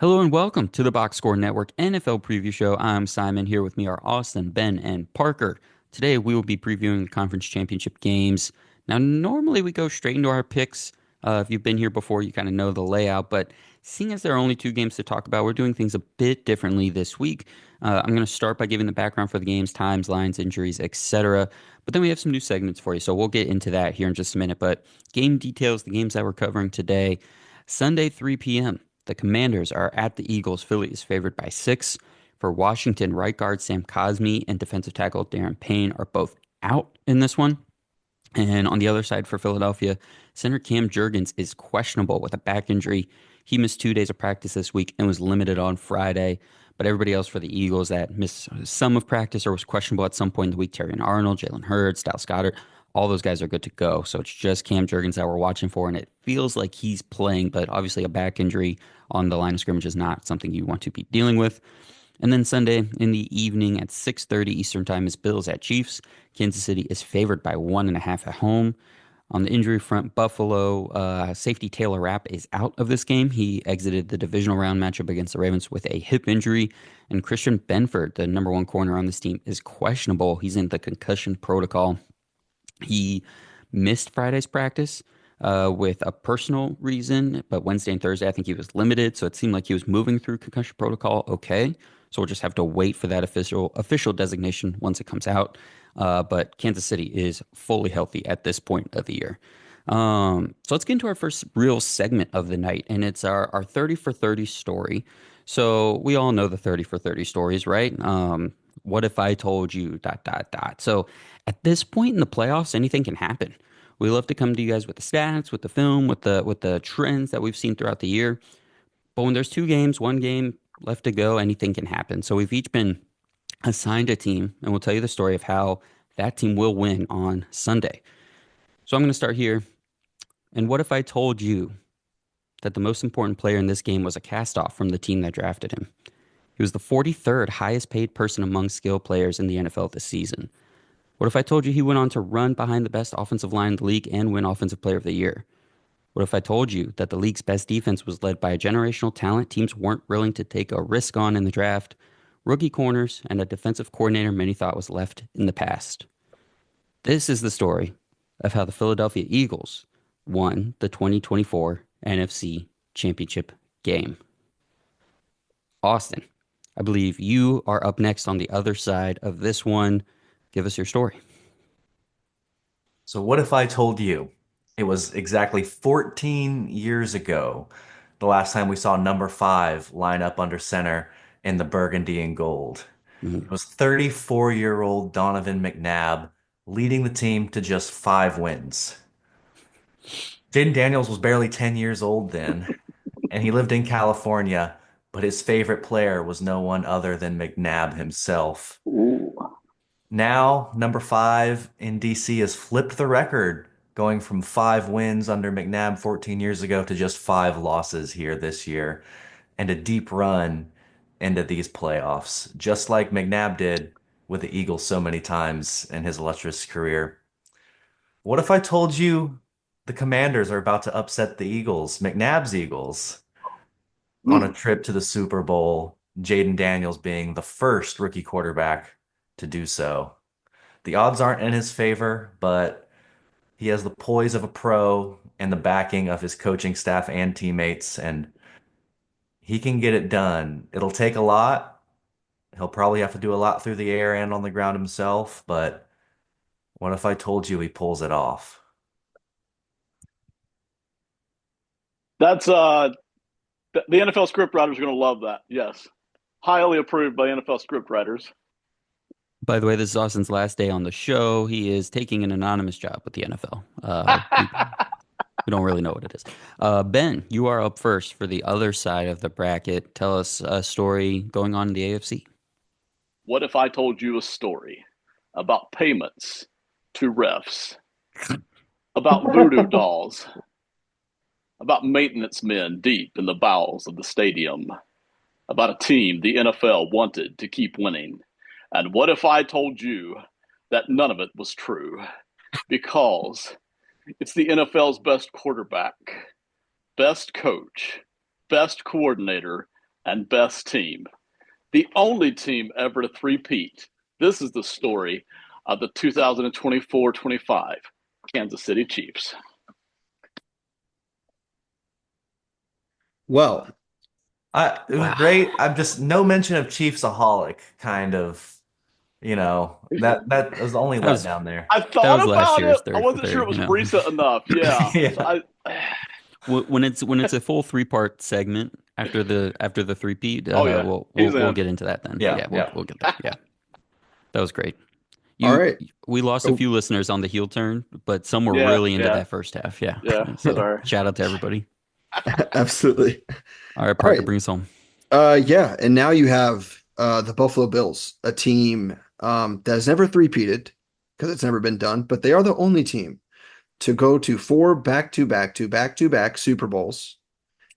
Hello and welcome to the Box Score Network NFL Preview Show. I'm Simon. Here with me are Austin, Ben, and Parker. Today we will be previewing the conference championship games. Now, normally we go straight into our picks. If you've been here before, you kind of know the layout. But seeing as there are only two games to talk about, we're doing things a bit differently this week. I'm going to start by giving the background for the games, times, lines, injuries, etc. But then we have some new segments for you, so we'll get into that here in just a minute. But game details, the games that we're covering today, Sunday, 3 p.m. The Commanders are at the Eagles. Philly is favored by 6. For Washington, right guard Sam Cosmi and defensive tackle Darren Payne are both out in this one. And on the other side for Philadelphia, center Cam Jurgens is questionable with a back injury. He missed 2 days of practice this week and was limited on Friday. But everybody else for the Eagles that missed some of practice or was questionable at some point in the week, Terrion Arnold, Jalen Hurts, Dallas Goedert, all those guys are good to go. So it's just Cam Jurgens that we're watching for, and it feels like he's playing, but obviously a back injury on the line of scrimmage is not something you want to be dealing with. And then Sunday in the evening at 6:30 Eastern Time is Bills at Chiefs. Kansas City is favored by 1.5 at home. On the injury front, Buffalo safety Taylor Rapp is out of this game. He exited the divisional round matchup against the Ravens with a hip injury. And Christian Benford, the number one corner on this team, is questionable. He's in the concussion protocol. He missed Friday's practice with a personal reason, but Wednesday and Thursday, I think he was limited. So it seemed like he was moving through concussion protocol okay. So we'll just have to wait for that official designation once it comes out. But Kansas City is fully healthy at this point of the year. So let's get into our first real segment of the night, and it's our 30 for 30 story. So we all know the 30 for 30 stories, right? What if I told you dot dot dot? So at this point in the playoffs, anything can happen. We love to come to you guys with the stats, with the film, with the trends that we've seen throughout the year. But when there's two games, one game left to go, anything can happen. So we've each been assigned a team, and we'll tell you the story of how that team will win on Sunday. So I'm going to start here. And what if I told you that the most important player in this game was a castoff from the team that drafted him? He was the 43rd highest paid person among skill players in the NFL this season. What if I told you he went on to run behind the best offensive line in the league and win Offensive Player of the Year? What if I told you that the league's best defense was led by a generational talent teams weren't willing to take a risk on in the draft, rookie corners, and a defensive coordinator many thought was left in the past? This is the story of how the Philadelphia Eagles won the 2024 NFC Championship game. Austin, I believe you are up next on the other side of this one. Give us your story. So what if I told you it was exactly 14 years ago, the last time we saw number five line up under center in the burgundy and gold? It Mhm. was 34-year-old Donovan McNabb leading the team to just 5 wins. Jaden Daniels was barely 10 years old then, and he lived in California, but his favorite player was no one other than McNabb himself. Ooh. Now, number five in DC has flipped the record, going from 5 wins under McNabb 14 years ago to just 5 losses here this year, and a deep run into these playoffs, just like McNabb did with the Eagles so many times in his illustrious career. What if I told you the Commanders are about to upset the Eagles, McNabb's Eagles, on a Mm. trip to the Super Bowl, Jaden Daniels being the first rookie quarterback to do so? The odds aren't in his favor, but he has the poise of a pro and the backing of his coaching staff and teammates, and he can get it done. It'll take a lot. He'll probably have to do a lot through the air and on the ground himself, but what if I told you he pulls it off? That's the NFL script writers are going to love that. Yes, highly approved by NFL script writers. By the way, this is Austin's last day on the show. He is taking an anonymous job with the NFL. We don't really know what it is. Ben, you are up first for the other side of the bracket. Tell us a story going on in the AFC. What if I told you a story about payments to refs, about voodoo dolls, about maintenance men deep in the bowels of the stadium, about a team the NFL wanted to keep winning? And what if I told you that none of it was true? Because it's the NFL's best quarterback, best coach, best coordinator, and best team. The only team ever to three-peat. This is the story of the 2024-25 Kansas City Chiefs. Well, It was Wow. great. I'm just no mention of Chiefsaholic, kind of, that was the only That was letdown there. I that thought was last about it. year's I third. wasn't sure it was recent enough. Yeah. So Yeah. When it's a full three-part segment after the three-peat, Oh, yeah. He's we'll in. get into that then. Yeah, We'll yeah. we'll get that. Yeah, that was great. all right. We lost a Oh, few listeners on the heel turn, but some were Yeah, really into yeah, that first half. Yeah. yeah. So Sorry. shout out to everybody. absolutely. All right, All Parker, right. bring us home. Yeah, and now you have the Buffalo Bills, a team that has never three-peated because it's never been done, but they are the only team to go to four back-to-back Super Bowls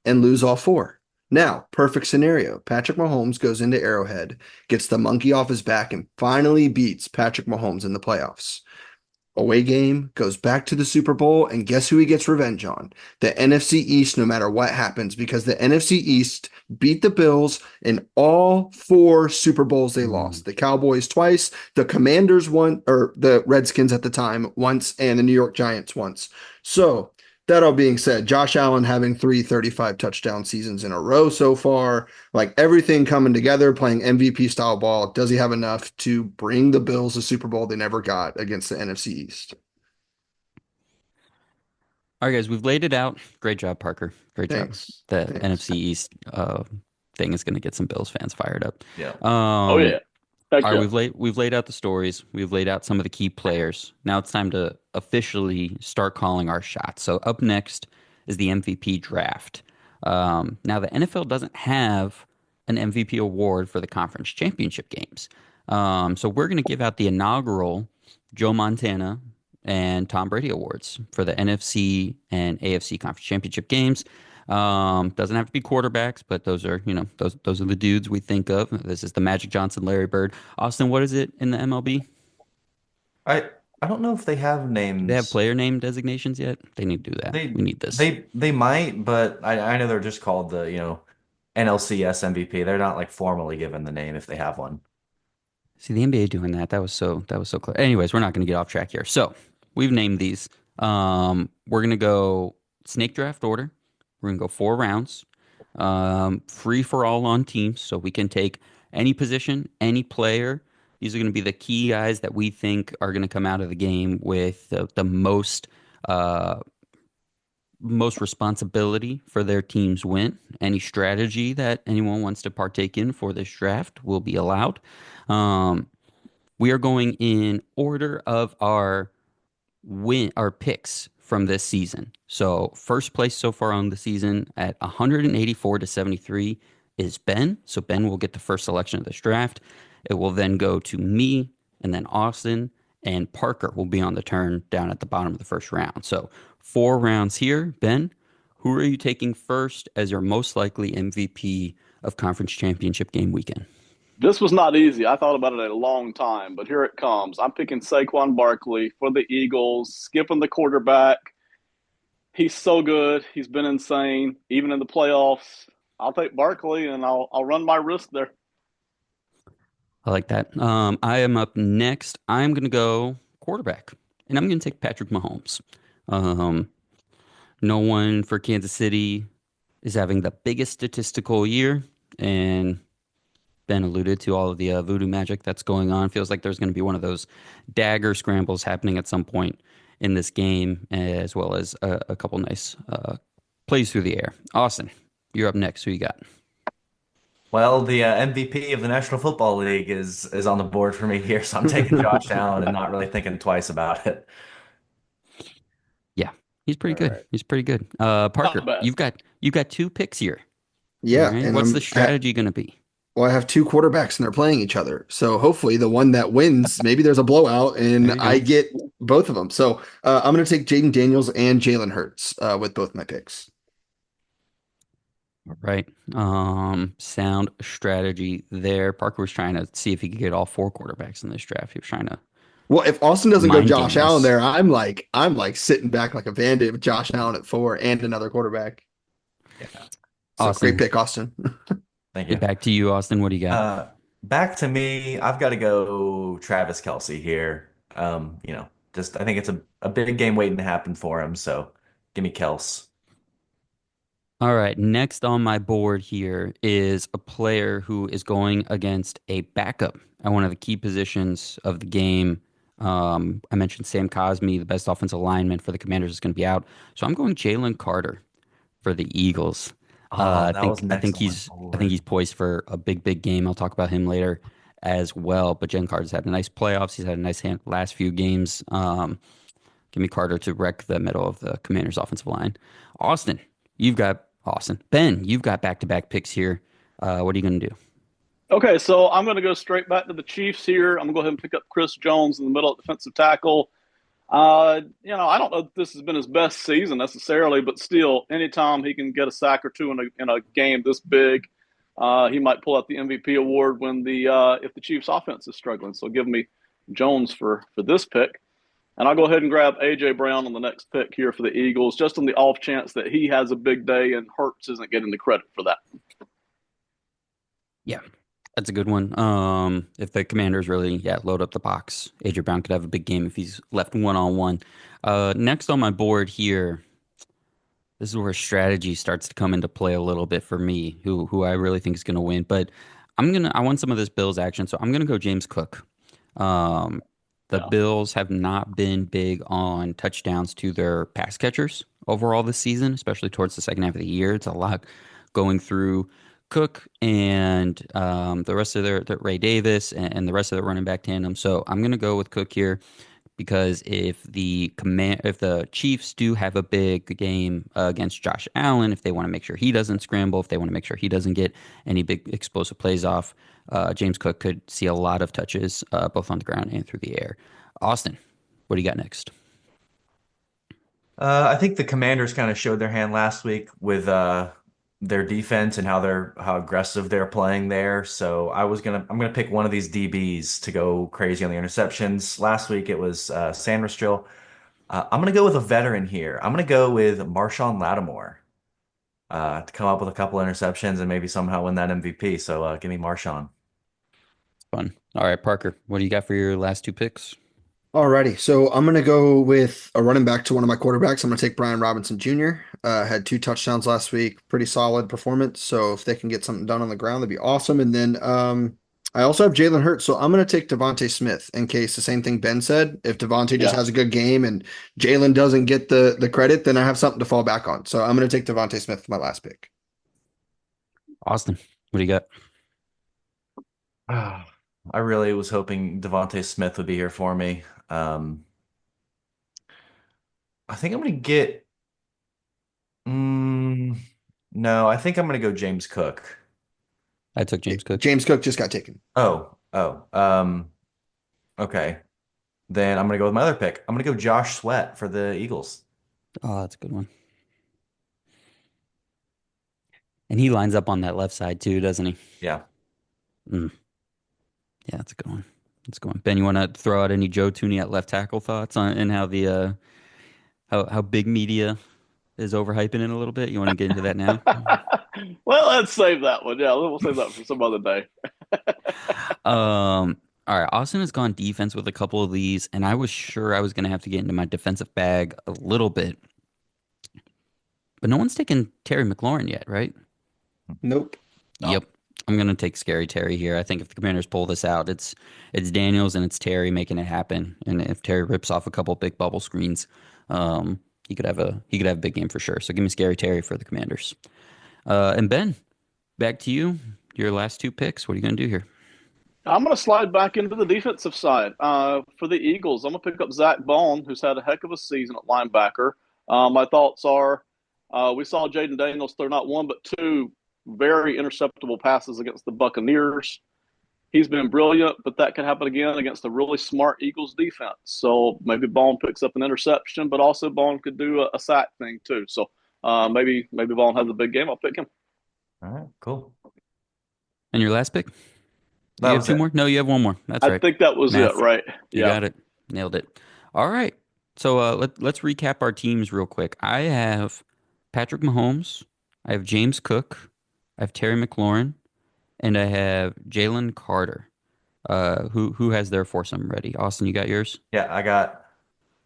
and lose all four. Now, perfect scenario. Patrick Mahomes goes into Arrowhead, gets the monkey off his back, and finally beats Patrick Mahomes in the playoffs. Away game, goes back to the Super Bowl, and guess who he gets revenge on? The NFC East, no matter what happens, because the NFC East beat the Bills in all four Super Bowls they lost. The Cowboys twice, the Commanders one, or the Redskins at the time once, and the New York Giants once. So, that all being said, Josh Allen having 335 touchdown seasons in a row so far, like everything coming together, playing MVP style ball. Does he have enough to bring the Bills a Super Bowl they never got against the NFC East? All right, guys, we've laid it out. Great job, Parker. Great job. Thanks. The Thanks. NFC East thing is going to get some Bills fans fired up. Yeah. Oh, yeah. Thank All you. right, we've laid out the stories. We've laid out some of the key players. Now it's time to officially start calling our shots. So up next is the MVP draft. Now the NFL doesn't have an MVP award for the conference championship games. So we're going to give out the inaugural Joe Montana and Tom Brady awards for the NFC and AFC conference championship games. Doesn't have to be quarterbacks, but those are, those are the dudes we think of. This is the Magic Johnson, Larry Bird. Austin, what is it in the MLB? I don't know if they have Do they have names. player name designations yet? They need to do that. They We need this. they might, but I know they're just called the, NLCS MVP. They're not like formally given the name if they have one. See, the NBA doing that. That was so clear. Anyways, we're not going to get off track here. So we've named these. We're going to go snake draft order. We're going to go 4 rounds. Free for all on teams, so we can take any position, any player. These are going to be the key guys that we think are going to come out of the game with the uh, most responsibility for their team's win. Any strategy that anyone wants to partake in for this draft will be allowed. Um, we are going in order of our picks from this season. So first place so far on the season at 184 to 73 is Ben. So Ben will get the first selection of this draft. It will then go to me and then Austin and Parker will be on the turn down at the bottom of the first round. So 4 rounds here. Ben, who are you taking first as your most likely MVP of conference championship game weekend? This was not easy. I thought about it a long time, but here it comes. I'm picking Saquon Barkley for the Eagles, skipping the quarterback. He's so good. He's been insane, even in the playoffs. I'll take Barkley, and I'll run my risk there. I like that. I am up next. I'm going to go quarterback, and I'm going to take Patrick Mahomes. Um, no one for Kansas City is having the biggest statistical year, and Ben alluded to all of the voodoo magic that's going on. Feels like there's going to be one of those dagger scrambles happening at some point in this game, as well as a couple nice plays through the air. Austin, you're up next. Who you got? Well, the MVP of the National Football League is on the board for me here, so I'm taking Josh Allen and not really thinking twice about it. Yeah, he's pretty All good. right. He's pretty good. Parker, Not bad. you've got 2 picks here. All Yeah, right. and What's the strategy going to be? well, I have two quarterbacks and they're playing each other. So hopefully the one that wins, maybe there's a blowout and There you I go. get both of them. So I'm going to take Jaden Daniels and Jalen Hurts with both my picks. All right. Sound strategy there. Parker was trying to see if he could get all 4 quarterbacks in this draft. He was trying to Well, if Austin doesn't go mind Josh game Allen us. there, I'm like sitting back like a bandit with Josh Allen at 4 and another quarterback. Yeah. So great Austin, pick, Austin. Thank Get you. back to you, Austin. What do you got? Uh, Back to me. I've got to go Travis Kelce here. Just I think it's a big game waiting to happen for him. So give me Kels. All right, next on my board here is a player who is going against a backup at one of the key positions of the game. I mentioned Sam Cosmi, the best offensive lineman for the Commanders, is going to be out. So I'm going Jalen Carter for the Eagles. Oh, I that was think I next think on my he's board. poised for a big game. I'll talk about him later as well. But Jalen Carter's had a nice playoffs. He's had a nice last few games. Give me Carter to wreck the middle of the Commanders' offensive line. Austin, you've got Austin. Ben, you've got back-to-back picks here. What are you going to do? Okay, so I'm going to go straight back to the Chiefs here. I'm going to go ahead and pick up Chris Jones in the middle at defensive tackle. I don't know if this has been his best season necessarily, but still, anytime he can get a sack or two in a game this big, he might pull out the MVP award when the if the Chiefs offense is struggling. So give me Jones for this pick. And I'll go ahead and grab A.J. Brown on the next pick here for the Eagles, just on the off chance that he has a big day and Hurts isn't getting the credit for that. Yeah, that's a good one. If the Commanders really, load up the box, AJ Brown could have a big game if he's left one-on-one. Next on my board here, this is where strategy starts to come into play a little bit for me, who I really think is going to win. But I want some of this Bills action, so I'm gonna go James Cook. Um, the Yeah. Bills have not been big on touchdowns to their pass catchers overall this season, especially towards the second half of the year. It's a lot going through Cook and the rest of their Ray Davis and the rest of the running back tandem. So I'm gonna go with Cook here because if the Chiefs do have a big game against Josh Allen, if they want to make sure he doesn't scramble, if they want to make sure he doesn't get any big explosive plays off, James Cook could see a lot of touches both on the ground and through the air. Austin, what do you got next? I think the Commanders kind of showed their hand last week with their defense and how aggressive they're playing there. So I'm gonna pick one of these DBs to go crazy on the interceptions. Last week it was Sanders. I'm gonna go with a veteran here. I'm gonna go with Marshawn Lattimore to come up with a couple interceptions and maybe somehow win that MVP. So give me Marshawn. Fun. All right, Parker, what do you got for your last two picks? Alrighty, so I'm gonna go with a running back to one of my quarterbacks. I'm gonna take Brian Robinson Jr. Had 2 touchdowns last week, pretty solid performance. So if they can get something done on the ground, that'd be awesome. And then I also have Jalen Hurts, so I'm gonna take Devontae Smith in case the same thing Ben said. If Devontae just Yeah. has a good game and Jalen doesn't get the credit, then I have something to fall back on. So I'm gonna take Devontae Smith for my last pick. Austin, what do you got? Ah, I really was hoping Devontae Smith would be here for me. I think I'm gonna get. Mm, no, I think I'm gonna go James Cook. I took James Cook. James Cook just got taken. Oh. Okay. Then I'm gonna go with my other pick. I'm gonna go Josh Sweat for the Eagles. Oh, that's a good one. And he lines up on that left side too, doesn't he? Yeah. Mm. Yeah, that's a good one. That's a good one. Ben, you want to throw out any Joe Tooney at left tackle thoughts on and how the how big media is overhyping it a little bit? You want to get into that now? Well, let's save that one. Yeah, we'll save that for some other day. All right. Austin has gone defense with a couple of these, and I was sure I was going to have to get into my defensive bag a little bit, but no one's taken Terry McLaurin yet, right? Nope. No. Yep. I'm gonna take Scary Terry here. I think if the Commanders pull this out, it's Daniels and it's Terry making it happen. And if Terry rips off a couple big bubble screens, he could have a big game for sure. So give me Scary Terry for the Commanders. And Ben, back to you. Your last two picks. What are you gonna do here? I'm going to slide back into the defensive side. For the Eagles, I'm going to pick up Zach Bone, who's had a heck of a season at linebacker. My thoughts are we saw Jaden Daniels throw not one, but two very interceptable passes against the Buccaneers. He's been brilliant, but that could happen again against a really smart Eagles defense. So maybe Bone picks up an interception, but also Bone could do a sack thing too. So maybe Bone has a big game. I'll pick him. All right, cool. And your last pick? That You have was two it. more? No, you have one more. That's I right. think that was it, Math. right? You Yeah. got it. Nailed it. All right. So let's recap our teams real quick. I have Patrick Mahomes. I have James Cook. I have Terry McLaurin. and I have Jalen Carter. Who has their foursome ready? Austin, you got yours? Yeah,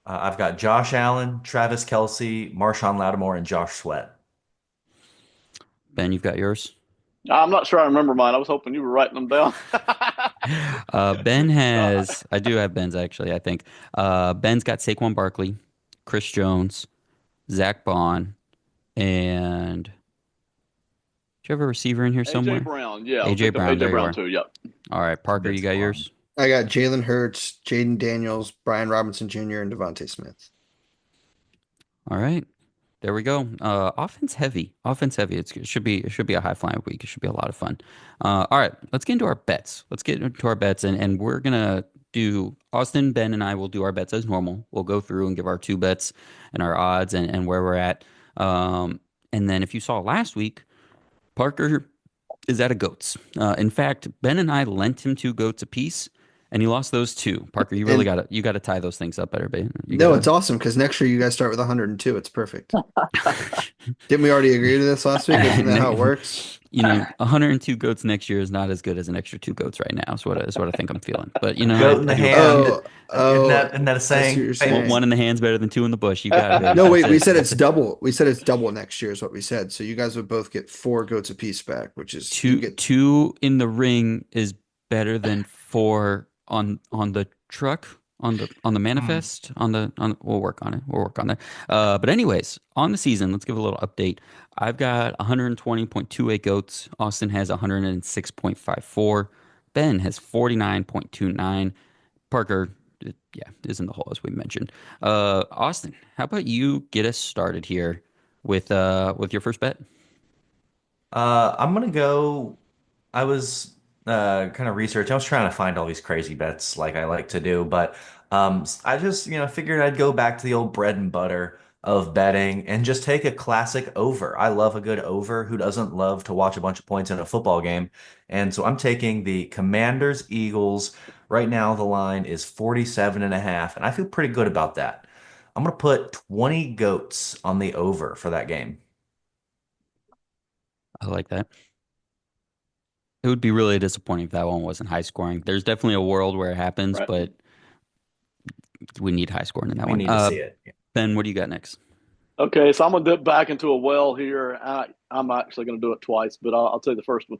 I've got Josh Allen, Travis Kelce, Marshawn Lattimore, and Josh Sweat. Ben, you've got yours? I'm not sure I remember mine. I was hoping you were writing them down. Ben Uh, has, I do have Ben's actually, I think. Ben's got Saquon Barkley, Chris Jones, Zach Bond, and do you have a receiver in here AJ somewhere? Brown. Yeah, I AJ picked up Brown, AJ there you Brown are. too. Yep. All right, It's a Parker, good you got squad. yours? I got Jalen Hurts, Jaden Daniels, Brian Robinson Jr., and Devontae Smith. All right. There we go. Offense heavy. Offense heavy. It should be a high flying week. It should be a lot of fun. All right, let's get into our bets. Let's get into our bets, and we're gonna do Austin, Ben, and I will do our bets as normal. We'll go through and give our two bets and our odds and where we're at. And then if you saw last week, Parker is out of goats. In fact, Ben and I lent him two goats apiece, and he lost those two. Parker, And you gotta tie those things up better, babe. You no, it's gotta. awesome because next year you guys start with 102. It's perfect. Didn't we already agree to this last week? Isn't that how it works? 102 goats next year is not as good as an extra two goats right now. Is what I think I'm feeling. But Goat in I the do appreciate it. hand. Oh, oh, Isn't that a I see what saying? you're One saying. in the hand's better than two in the bush. You got it, baby. No, That's wait, we it. said That's it's it. double. We said it's double next year is what we said. So you guys would both get four goats apiece back, which is you get Two in the ring is better than four on the truck on the Hmm. manifest on we'll work on it. We'll work on that. But anyways, on the season, let's give a little update. I've got 120.28 goats. Austin has 106.54. Ben has 49.29. Parker, yeah, is in the hole as we mentioned. Austin, how about you get us started here with your first bet? I'm gonna go. I was kind of researching. I was trying to find all these crazy bets like I like to do, but I just figured I'd go back to the old bread and butter of betting and just take a classic over. I love a good over. Who doesn't love to watch a bunch of points in a football game? And so I'm taking the Commanders Eagles. Right now the line is 47 and a half, and I feel pretty good about that. I'm gonna put 20 goats on the over for that game. I like that. It would be really disappointing if that one wasn't high scoring. There's definitely a world where it happens, Right. but we need high scoring in that We one. need to see it. Ben, what do you got next? Okay, so I'm gonna dip back into a well here. I'm actually gonna do it twice, but I'll tell you the first one.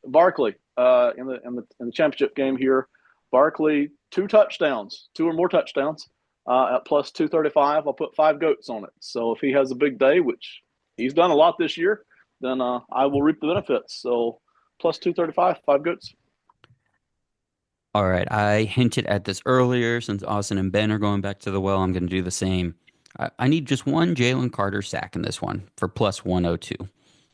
Barkley, in the championship game here, Barkley two touchdowns, two or more touchdowns, at plus 235. I'll put five goats on it. So if he has a big day, which he's done a lot this year, then I will reap the benefits. So plus 235, five goats. All right, I hinted at this earlier. Since Austin and Ben are going back to the well, I'm going to do the same. I need just one Jalen Carter sack in this one for plus 102.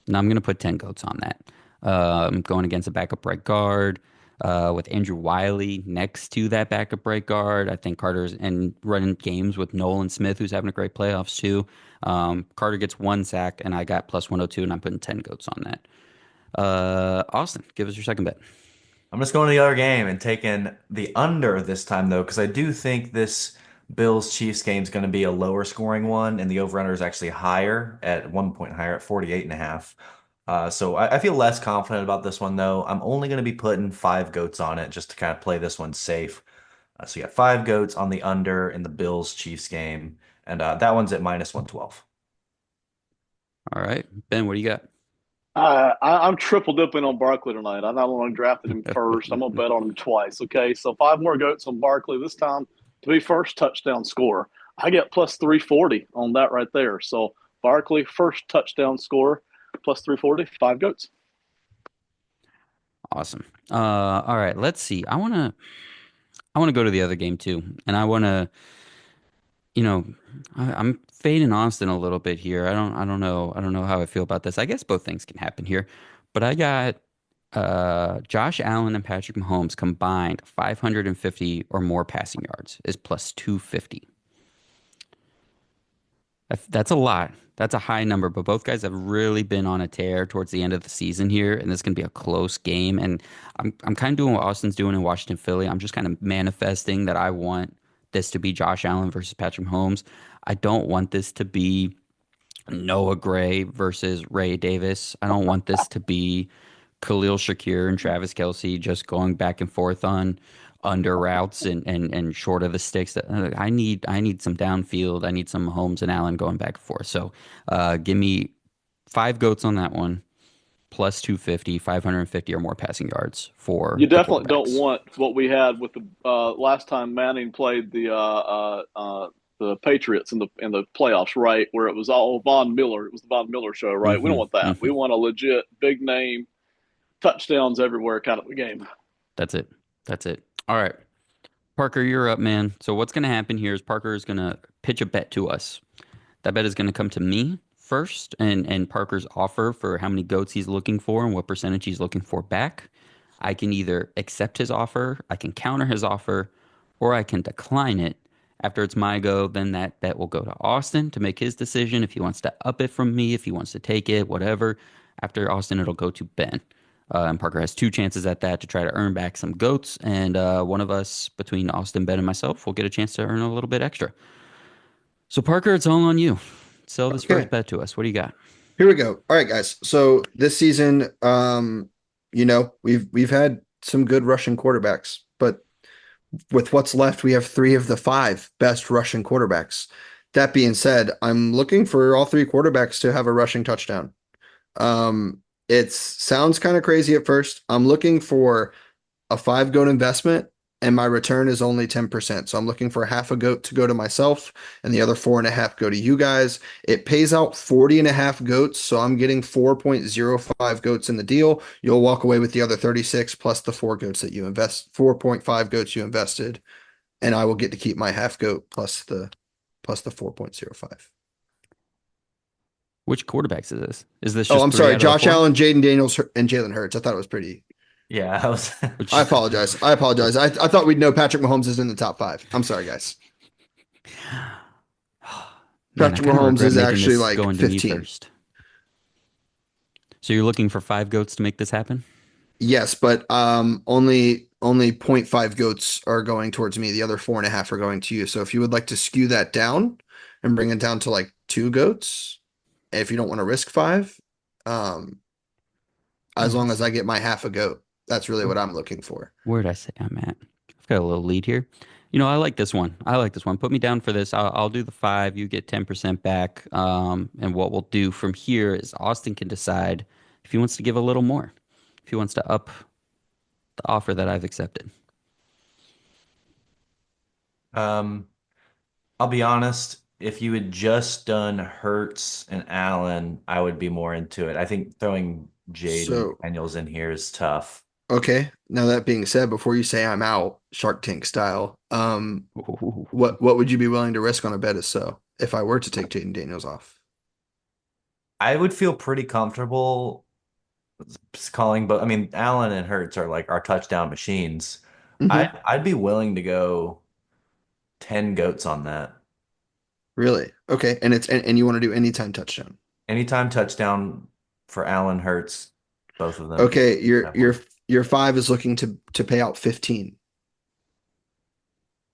And I'm going to put 10 goats on that. I'm going against a backup right guard with Andrew Wiley next to that backup right guard. I think Carter's and running games with Nolan Smith, who's having a great playoffs too. Carter gets one sack, and I got plus 102, and I'm putting 10 goats on that. Austin, give us your second bet. I'm just going to the other game and taking the under this time though, because I do think this Bills Chiefs game is going to be a lower scoring one, and the over-under is actually higher at 1 point higher at 48 and a half. So I feel less confident about this one though. I'm only going to be putting five goats on it just to kind of play this one safe. So yeah, five goats on the under in the Bills Chiefs game, and that one's at minus 112. All right, Ben, what do you got? I'm triple dipping on Barkley tonight. I not only drafted him first, I'm gonna bet on him twice. Okay, so five more goats on Barkley this time to be first touchdown scorer. I get plus 340 on that right there. So Barkley first touchdown scorer plus 340, five goats. Awesome. All right, let's see. I want to go to the other game too, and I want to, you know, I'm fading Austin a little bit here. I don't know how I feel about this. I guess both things can happen here, but I got Josh Allen and Patrick Mahomes combined 550 or more passing yards is plus 250. That's a lot. That's a high number, but both guys have really been on a tear towards the end of the season here, and this is going to be a close game. And I'm kind of doing what Austin's doing in Washington, Philly. I'm just kind of manifesting that I want this to be Josh Allen versus Patrick Mahomes. I don't want this to be Noah Gray versus Ray Davis. I don't want this to be Khalil Shakir and Travis Kelce just going back and forth on under routes and short of the sticks. I need some downfield. I need some Holmes and Allen going back and forth. So give me five goats on that one, plus 250, 550 or more passing yards for You the definitely don't quarterbacks. want what we had with the last time Manning played the Patriots in the playoffs, right? Where it was all Von Miller. It was the Von Miller show, right? We don't Hmm. want that. Hmm. We want a legit big name, touchdowns everywhere kind of a game. That's it. That's it. All right. Parker, you're up, man. So what's going to happen here is Parker is going to pitch a bet to us. That bet is going to come to me first, and Parker's offer for how many goats he's looking for and what percentage he's looking for back. I can either accept his offer, I can counter his offer, or I can decline it. After it's my go, then that bet will go to Austin to make his decision if he wants to up it from me, if he wants to take it, whatever. After Austin, it'll go to Ben. And Parker has two chances at that to try to earn back some goats, and one of us, between Austin, Ben, and myself, will get a chance to earn a little bit extra. So Parker, it's all on you. Sell this first Okay, bet to us. What do you got? here we go. All right, guys. So this season, we've had some good rushing quarterbacks, but with what's left, we have three of the five best rushing quarterbacks. That being said, I'm looking for all three quarterbacks to have a rushing touchdown. It sounds kind of crazy at first. I'm looking for a 5 goat investment, and my return is only 10%. So I'm looking for half a goat to go to myself, and the other 4.5 go to you guys. It pays out 40.5 goats, so I'm getting 4.05 goats in the deal. You'll walk away with the other 36 plus the 4 goats that you invest, 4.5 goats you invested, and I will get to keep my half goat plus the 4.05. Which quarterbacks is this? Is this Oh, just I'm three sorry, out of the Josh four? Allen, Jaden Daniels, and Jalen Hurts. I thought it was pretty. Yeah, I was. Which, I apologize. I apologize. I thought we'd know Patrick Mahomes is in the top five. I'm sorry, guys. man, I Patrick kind of Mahomes regret is making actually this like going to me 15. first. So you're looking for five goats to make this happen? Yes, but only 0.5 goats are going towards me. The other 4.5 are going to you. So if you would like to skew that down and bring it down to like 2 goats, if you don't want to risk five, um, as long as I get my half a goat, that's really what I'm looking for. Where did I say I'm at? I've got a little lead here. You know, I like this one. I like this one. Put me down for this. I'll do the five. You get 10% back. And what we'll do from here is Austin can decide if he wants to give a little more, if he wants to up the offer that I've accepted. Um, I'll be honest, if you had just done Hertz and Allen, I would be more into it. I think throwing Jaden So, Daniels in here is tough. okay. Now that being said, before you say I'm out, Shark Tank style, Ooh. what would you be willing to risk on a bet is so if I were to take Jaden Daniels off? I would feel pretty comfortable calling, but I mean, Allen and Hertz are like our touchdown machines. Hmm. I'd be willing to go 10 goats on that. Really? Okay. And you want to do anytime touchdown. Anytime touchdown for Allen Hurts, both of them. Okay, your Have your one. your five is looking to pay out 15,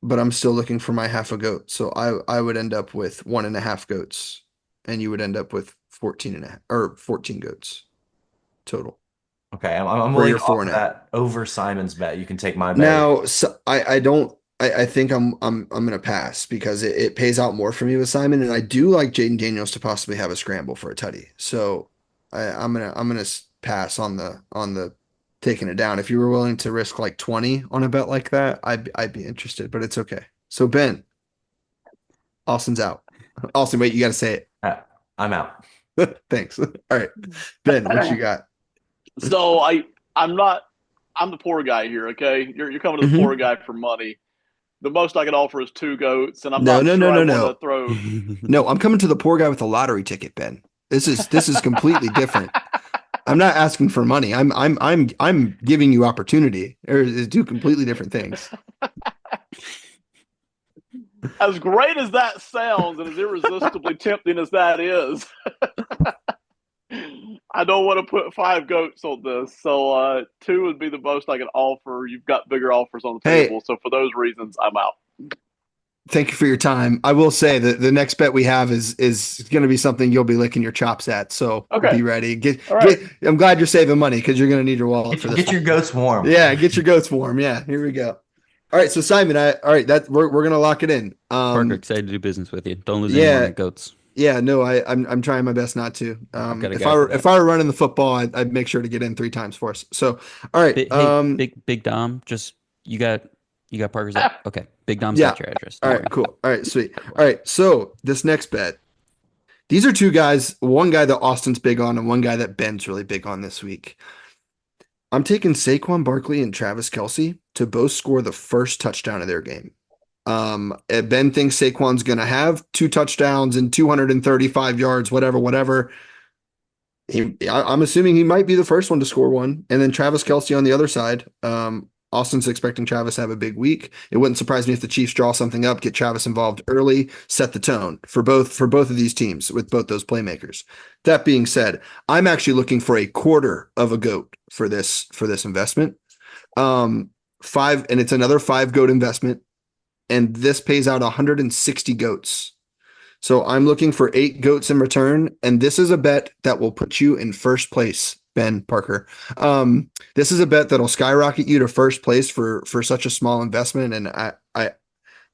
but I'm still looking for my half a goat. So I would end up with 1.5 goats, and you would end up with 14 and a half or 14 goats total Okay, I'm for willing your to four offer and a half. that over Simon's bet. You can take my bet. Now, so I don't I think I'm gonna pass because it pays out more for me with Simon, and I do like Jaden Daniels to possibly have a scramble for a tutty. So I'm gonna pass on the taking it down. If you were willing to risk like 20 on a bet like that, I'd be interested, but it's okay. So Ben, Austin's out. Austin, wait, you gotta say Uh, I'm out. it. Thanks. All right. Ben, what you got? So I'm not I'm the poor guy here. Okay, you're coming to the poor Hmm. guy for money. The most I can offer is 2 goats, and I'm No, not no, no, sure I no, want to no. throw. No, I'm coming to the poor guy with a lottery ticket, Ben. This is completely different. I'm not asking for money. I'm giving you opportunity. Or two completely different things. As great as that sounds, and as irresistibly tempting as that is, I don't want to put 5 goats on this. So 2 would be the most I can offer. You've got bigger offers on the Hey, table, so for those reasons, I'm out. Thank you for your time. I will say that the next bet we have is going to be something you'll be licking your chops at. So Okay. be ready. All right. I'm glad you're saving money because you're going to need your wallet for this Get your one. goats warm. Yeah, get your goats warm. Yeah, here we go. All right, so Simon, all right, that we're gonna lock it in. Parker, excited to do business with you. Don't lose any money Yeah, on goats. yeah, no, I'm trying my best not to. I've got a If guy I for were that. if I were running the football, I'd make sure to get in 3 times for us. So, all right, Hey, big Dom, just you got Parker's up. Okay, Big Dom's yeah, got your address. all Don't right, worry. cool, all right, sweet, all right. So this next bet, these are two guys, one guy that Austin's big on, and one guy that Ben's really big on this week. I'm taking Saquon Barkley and Travis Kelce to both score the first touchdown of their game. Ben thinks Saquon's going to have 2 touchdowns and 235 yards, whatever. I'm assuming he might be the first one to score one. And then Travis Kelce on the other side. Austin's expecting Travis to have a big week. It wouldn't surprise me if the Chiefs draw something up, get Travis involved early, set the tone for both of these teams with both those playmakers. That being said, I'm actually looking for a quarter of a goat for this investment. Five, and it's another 5 goat investment, and this pays out 160 goats. So I'm looking for 8 goats in return, and this is a bet that will put you in first place, Ben Parker. This is a bet that'll skyrocket you to first place for such a small investment, and I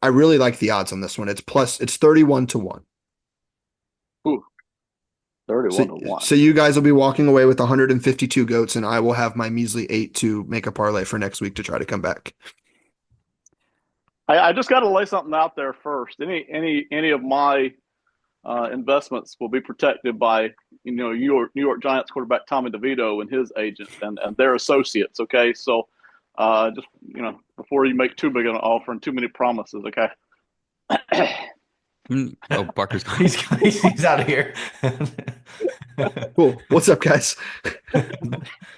really like the odds on this one. It's 31-1. Ooh, 31-1. So you guys will be walking away with 152 goats, and I will have my measly 8 to make a parlay for next week to try to come back. I just got to lay something out there first. Any of my investments will be protected by New York Giants quarterback Tommy DeVito and his agent and their associates. Okay, so just before you make too big an offer and too many promises. Okay. Oh, Parker's gone. He's out of here. Cool. What's up, guys?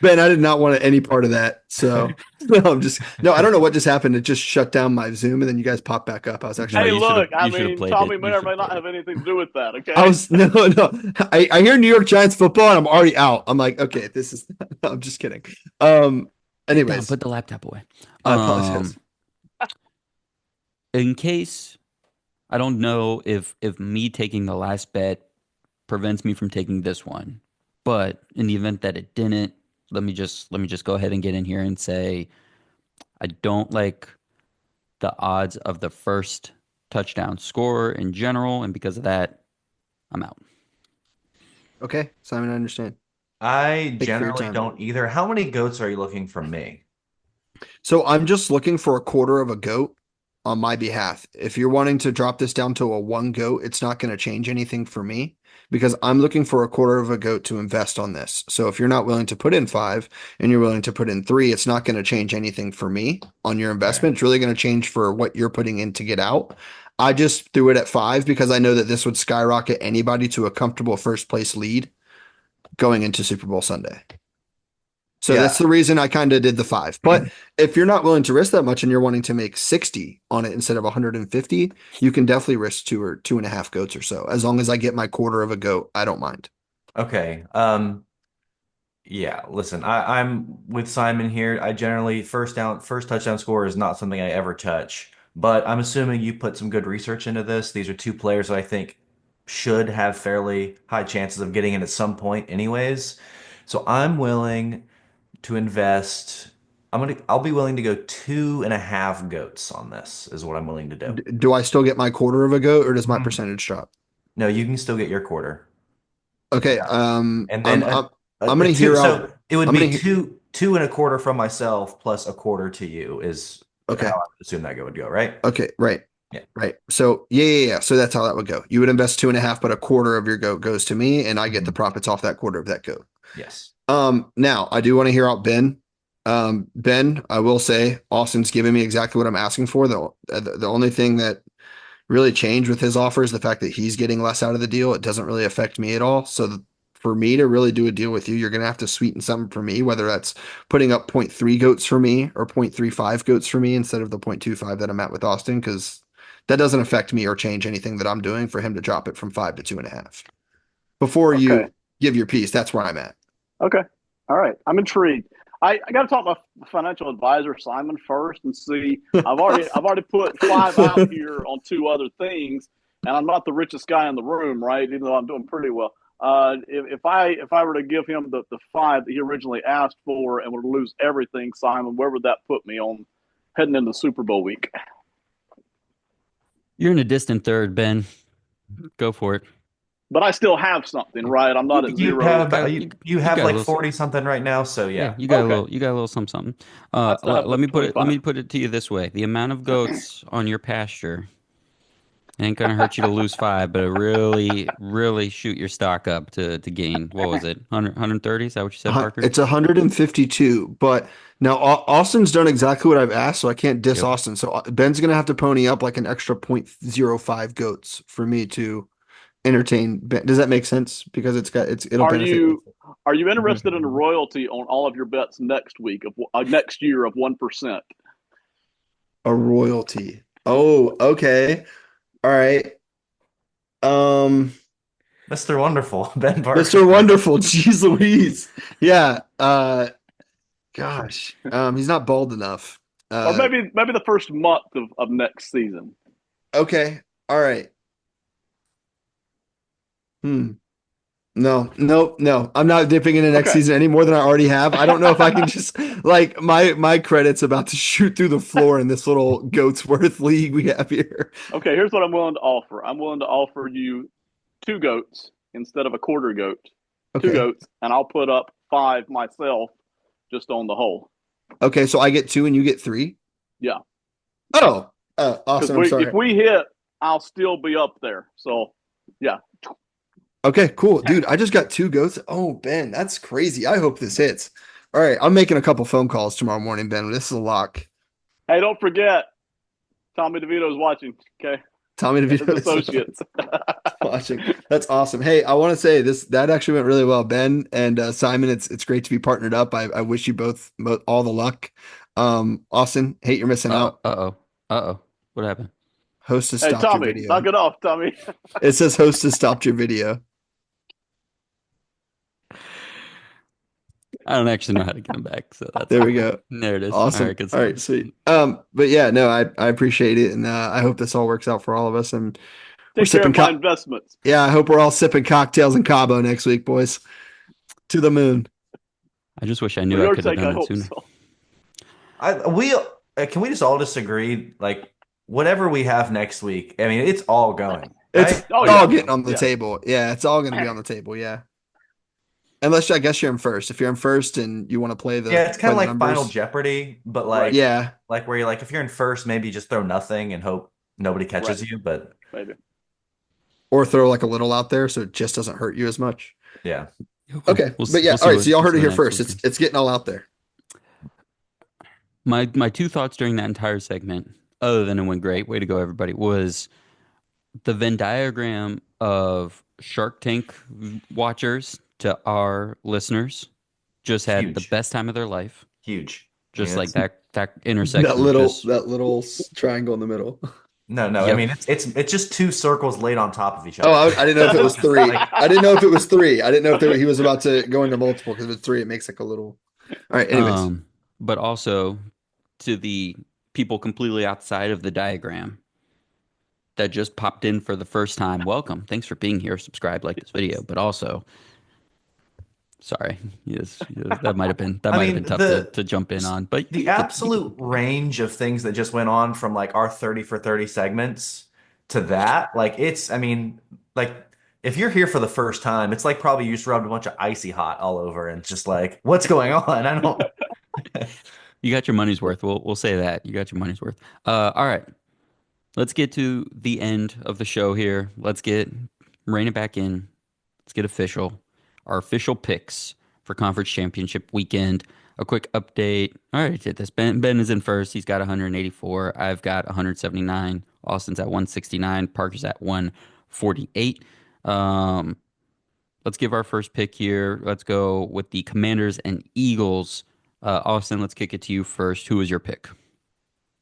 Ben, I did not want any part of that. So I don't know what just happened. It just shut down my Zoom, and then you guys popped back up. I was actually. Hey, you look, Tommy it. may or may not have anything to do with that. Okay. No. I hear New York Giants football, and I'm already out. I'm like, okay, this is. I'm just kidding. Anyways, Put the laptop away. I apologize. In case, I don't know if me taking the last bet prevents me from taking this one, but in the event that it didn't, let me just go ahead and get in here and say I don't like the odds of the first touchdown scorer in general, and because of that, I'm out. Okay, Simon, I understand. I Thank you for your generally time. don't either. How many goats are you looking from me? So I'm just looking for a quarter of a goat on my behalf. If you're wanting to drop this down to a 1 goat, it's not going to change anything for me because I'm looking for a quarter of a goat to invest on this. So if you're not willing to put in 5 and you're willing to put in 3, it's not going to change anything for me on your investment. It's really going to change for what you're putting in to get out. I just threw it at 5 because I know that this would skyrocket anybody to a comfortable first place lead going into Super Bowl Sunday. So Yeah. that's the reason I kind of did the 5. But if you're not willing to risk that much and you're wanting to make 60 on it instead of 150, you can definitely risk 2 or 2.5 goats or so. As long as I get my quarter of a goat, I don't mind. Okay. Yeah, listen, I'm with Simon here. I generally first touchdown score is not something I ever touch, but I'm assuming you put some good research into this. These are 2 players that I think should have fairly high chances of getting in at some point anyways. So I'm willing to invest. I'll be willing to go 2.5 goats on this is what I'm willing to do. Do I still get my quarter of a goat or does my percentage drop? No, you can still get your quarter. Okay. And then I'm going to hear out. So it would I'm be gonna two and a quarter from myself plus a quarter to you is Okay. how I would assume that would go, right? Okay. Right. Yeah. Right. So yeah. So that's how that would go. You would invest 2.5, but a quarter of your goat goes to me and I get the profits off that quarter of that goat. Yes. Now I do want to hear out Ben. Ben, I will say Austin's giving me exactly what I'm asking for. The only thing that really changed with his offer is the fact that he's getting less out of the deal. It doesn't really affect me at all. So for me to really do a deal with you, you're going to have to sweeten something for me, whether that's putting up 0.3 goats for me or 0.35 goats for me instead of the 0.25 that I'm at with Austin, because that doesn't affect me or change anything that I'm doing for him to drop it from 5 to 2.5. Before you give your piece, that's where I'm at. Okay. All right. I'm intrigued. I got to talk to my financial advisor Simon first and see. I've already put five out here on two other things, and I'm not the richest guy in the room, right? Even though I'm doing pretty well. If I were to give him the five that he originally asked for and would lose everything, Simon, where would that put me on heading into Super Bowl week? You're in a distant third, Ben. Go for it. But I still have something, right? I'm not at You zero. have you have got a like little, 40 something right now, so yeah, yeah. Okay, you got a little something, something. I still have Let like me put let 25. me put it to you this way: the amount of goats on your pasture ain't gonna hurt you to lose five, but it really shoot your stock up to gain. What was it? 130? Is that what you said, Parker? It's 152, but now Austin's done exactly what I've asked, so I can't diss Yep. Austin. So Ben's gonna have to pony up like an extra point zero five goats for me to entertain Ben. Does that make sense? Because it'll Are benefit me. you are you interested in a royalty on all of your bets next week of next year of 1%? A royalty. Oh, okay. All right. Um, Mr. Wonderful, Ben Mr. Parker. Wonderful, jeez Louise. Yeah. Gosh. He's not bald enough. Or maybe the first month of next season. Okay. All right. Hmm. No, no, no. I'm not dipping into next Okay. season any more than I already have. I don't know if I can just like my credit's about to shoot through the floor in this little goat's worth league we have here. Okay, here's what I'm willing to offer. I'm willing to offer you two goats instead of a quarter goat. Two Okay. goats, and I'll put up five myself just on the whole. Okay, so I get two and you get three. Yeah. Oh, Because awesome. I'm if sorry. we hit, I'll still be up there. So yeah. Okay, cool. Dude, I just got two goats. Oh, Ben, that's crazy. I hope this hits. All right, I'm making a couple phone calls tomorrow morning, Ben. This is a lock. Hey, don't forget, Tommy DeVito's watching. Okay. Tommy His DeVito associates. watching. That's awesome. Hey, I want to say that actually went really well, Ben and Simon. It's great to be partnered up. I wish you both all the luck. Austin, hate you're missing out. Uh-oh. What happened? Host has Hey, stopped your Tommy, video. knock it off, Tommy. It says host has stopped your video. I don't actually know how to get them back, so that's There we go. there it is. Awesome. All right, good All right, stuff. sweet. But yeah, no, I appreciate it, and I hope this all works out for all of us. And we're Take care sipping of my investments. yeah, I hope we're all sipping cocktails in Cabo next week, boys. To the moon. I just wish I For knew I your could have sake, I done it hope sooner. so. Can we just all disagree? Like whatever we have next week, I mean, it's all going. It's Right? Oh, all yeah. getting on the Yeah. table. Yeah, it's all going to be on the table. Yeah. Unless I guess you're in first. If you're in first and you want to play Yeah, it's kind of play like the Final numbers. Jeopardy, but Right. Yeah. like where you're like if you're in first, maybe just throw nothing and hope nobody catches Right. you. But Maybe. Or throw like a little out there so it just doesn't hurt you as much. yeah, Okay. We'll But yeah, see all right. what- So y'all we'll heard see it here what first. next It's getting all out there. My two thoughts during that entire segment, other than it went great, way to go everybody, was the Venn diagram of Shark Tank watchers to our listeners just had the Huge. best time of their life. huge. Just I mean, like that intersection. That little triangle in the middle. No, I Yep. mean it's just two circles laid on top of each other. Oh, I didn't know if it was three. Like, I didn't know if it was three. I didn't know if he was about to go into multiple because if it's three, it makes like a little. All right. Anyways, But also to the people completely outside of the diagram that just popped in for the first time. Welcome. Thanks for being here. Subscribe, like this video. But also, sorry, yes, that might have been tough to jump in on. But the absolute range of things that just went on from like our 30 for 30 segments to that, like I mean, like if you're here for the first time, it's like probably you just rubbed a bunch of icy hot all over and it's just like, what's going on? I don't. you got your money's worth. We'll say that you got your money's worth. All right, let's get to the end of the show here. Let's rein it back in. Let's get official. Our official picks for conference championship weekend. A quick update. I already did this. Ben is in first. He's got 184. I've got 179. Austin's at 169. Parker's at 148. Let's give our first pick here. Let's go with the Commanders and Eagles. Austin, let's kick it to you first. Who is your pick?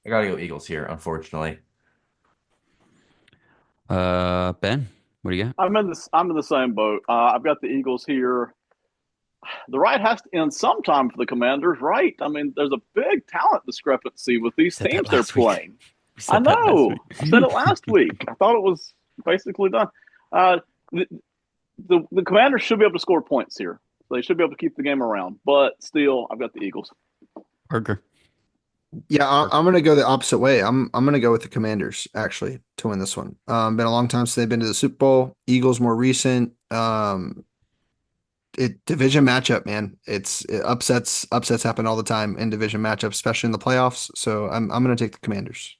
I gotta go Eagles here, unfortunately. Ben, what do you got? I'm in the same boat. I've got the Eagles here. the ride has to end sometime for the Commanders, right? I mean, there's a big talent discrepancy with We these said that teams they're last week. playing. We I said that last know. week. I said it last week. I thought it was basically done. Uh, the, the Commanders should be able to score points here. They should be able to keep the game around. But still, I've got the Eagles. Parker. Yeah, Parker. I'm gonna go the opposite way. I'm gonna go with the Commanders actually to win this one. Been a long time since they've been to the Super Bowl. Eagles more recent. It division matchup, man. Upsets happen all the time in division matchups, especially in the playoffs. So I'm gonna take the Commanders.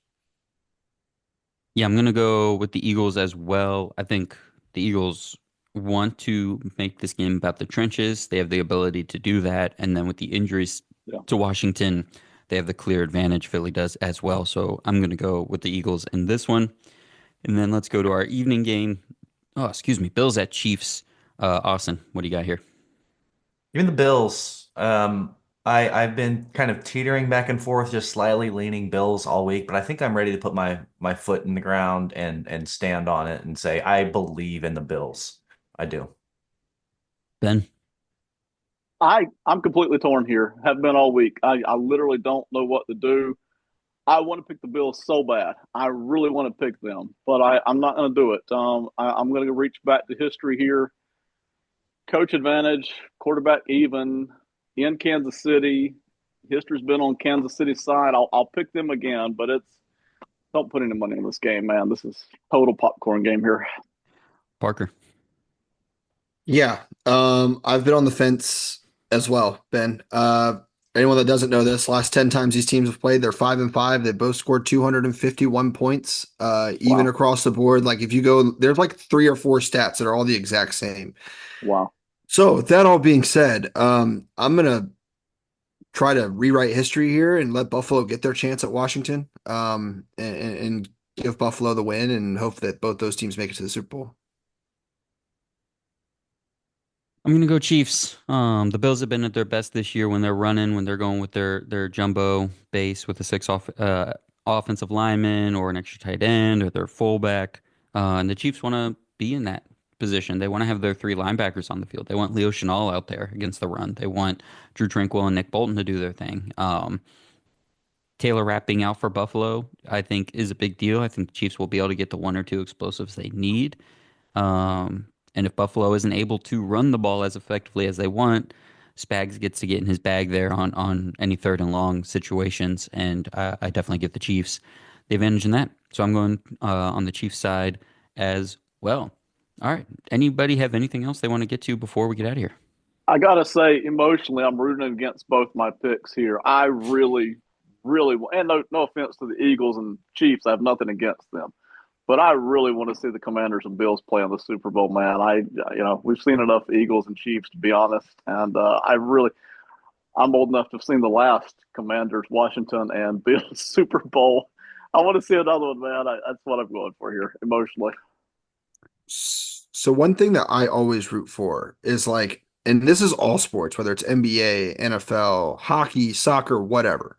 Yeah, I'm gonna go with the Eagles as well. I think the Eagles want to make this game about the trenches. They have the ability to do that, and then with the injuries Yeah. to Washington, they have the clear advantage. Philly does as well. So I'm gonna go with the Eagles in this one. And then let's go to our evening game. Oh, excuse me, Bills at Chiefs. Austin, what do you got here? Even the Bills. I've been kind of teetering back and forth, just slightly leaning Bills all week, but I think I'm ready to put my foot in the ground and stand on it and say I believe in the Bills. I do. Ben? I'm completely torn here. Have been all week. I literally don't know what to do. I want to pick the Bills so bad. I really want to pick them, but I'm not going to do it. I'm going to reach back to history here. Coach advantage, quarterback even in Kansas City. History's been on Kansas City's side. I'll pick them again, but don't put any money in this game, man. This is total popcorn game here. Parker? Yeah, I've been on the fence as well, Ben. Anyone that doesn't know this, last 10 times these teams have played, they're 5-5. They both scored 251 points, even Wow. across the board. Like if you go, there's like 3 or 4 stats that are all the exact same. Wow. So that all being said, I'm gonna try to rewrite history here and let Buffalo get their chance at Washington, and give Buffalo the win and hope that both those teams make it to the Super Bowl. I'm gonna go Chiefs. The Bills have been at their best this year when they're running, when they're going with their jumbo base with a offensive lineman or an extra tight end or their fullback. And the Chiefs want to be in that position. They want to have their 3 linebackers on the field. They want Leo Chenal out there against the run. They want Drew Tranquill and Nick Bolton to do their thing. Taylor Rapp being out for Buffalo, I think, is a big deal. I think the Chiefs will be able to get the 1 or 2 explosives they need. And if Buffalo isn't able to run the ball as effectively as they want, Spags gets to get in his bag there on any 3rd and long situations, and I definitely give the Chiefs the advantage in that. So I'm going on the Chiefs side as well. All right. Anybody have anything else they want to get to before we get out of here? I gotta say, emotionally, I'm rooting against both my picks here. I really, really, and no offense to the Eagles and Chiefs, I have nothing against them, but I really want to see the Commanders and Bills play on the Super Bowl, man. We've seen enough Eagles and Chiefs to be honest, and I'm old enough to have seen the last Commanders, Washington, and Bills Super Bowl. I want to see another one, man. That's what I'm going for here, emotionally. So one thing that I always root for is like, and this is all sports, whether it's NBA, NFL, hockey, soccer, whatever.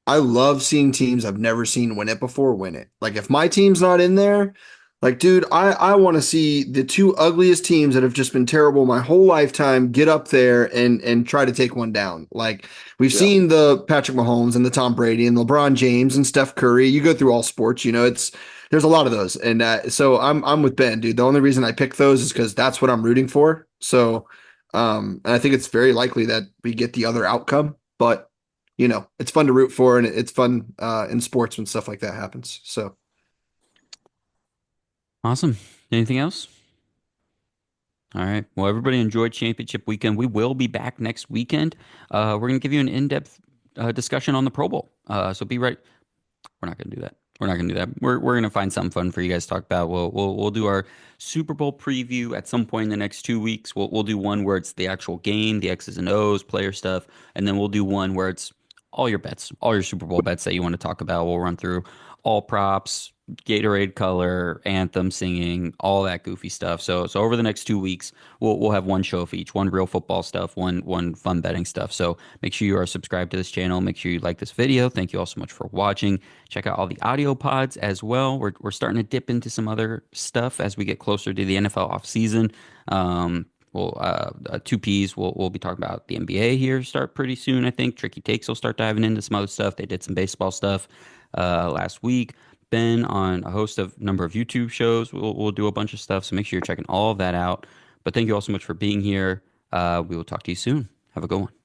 I love seeing teams I've never seen win it before win it. Like if my team's not in there, like dude, I want to see the 2 ugliest teams that have just been terrible my whole lifetime get up there and try to take one down. Like we've Yeah. seen the Patrick Mahomes and the Tom Brady and LeBron James and Steph Curry. You go through all sports, there's a lot of those, and so I'm with Ben, dude. The only reason I pick those is because that's what I'm rooting for. So, and I think it's very likely that we get the other outcome, but it's fun to root for, and it's fun in sports when stuff like that happens. So, Awesome. Anything else? All right. Well, everybody enjoyed championship weekend. We will be back next weekend. We're going to give you an in-depth discussion on the Pro Bowl. So be right. We're not going to do that. We're not going to do that. We're going to find something fun for you guys to talk about. We'll do our Super Bowl preview at some point in the next 2 weeks. We'll do one where it's the actual game, the X's and O's, player stuff, and then we'll do one where it's all your bets, all your Super Bowl bets that you want to talk about. We'll run through all props, Gatorade color, anthem singing, all that goofy stuff. So over the next 2 weeks, we'll have one show for each, one real football stuff, one fun betting stuff. So make sure you are subscribed to this channel. Make sure you like this video. Thank you all so much for watching. Check out all the audio pods as well. We're starting to dip into some other stuff as we get closer to the NFL offseason. We'll two Ps. We'll be talking about the NBA here start pretty soon. I think Tricky Takes will start diving into some other stuff. They did some baseball stuff last week. Ben on a host of number of YouTube shows. We'll do a bunch of stuff. So make sure you're checking all of that out. But thank you all so much for being here. We will talk to you soon. Have a good one.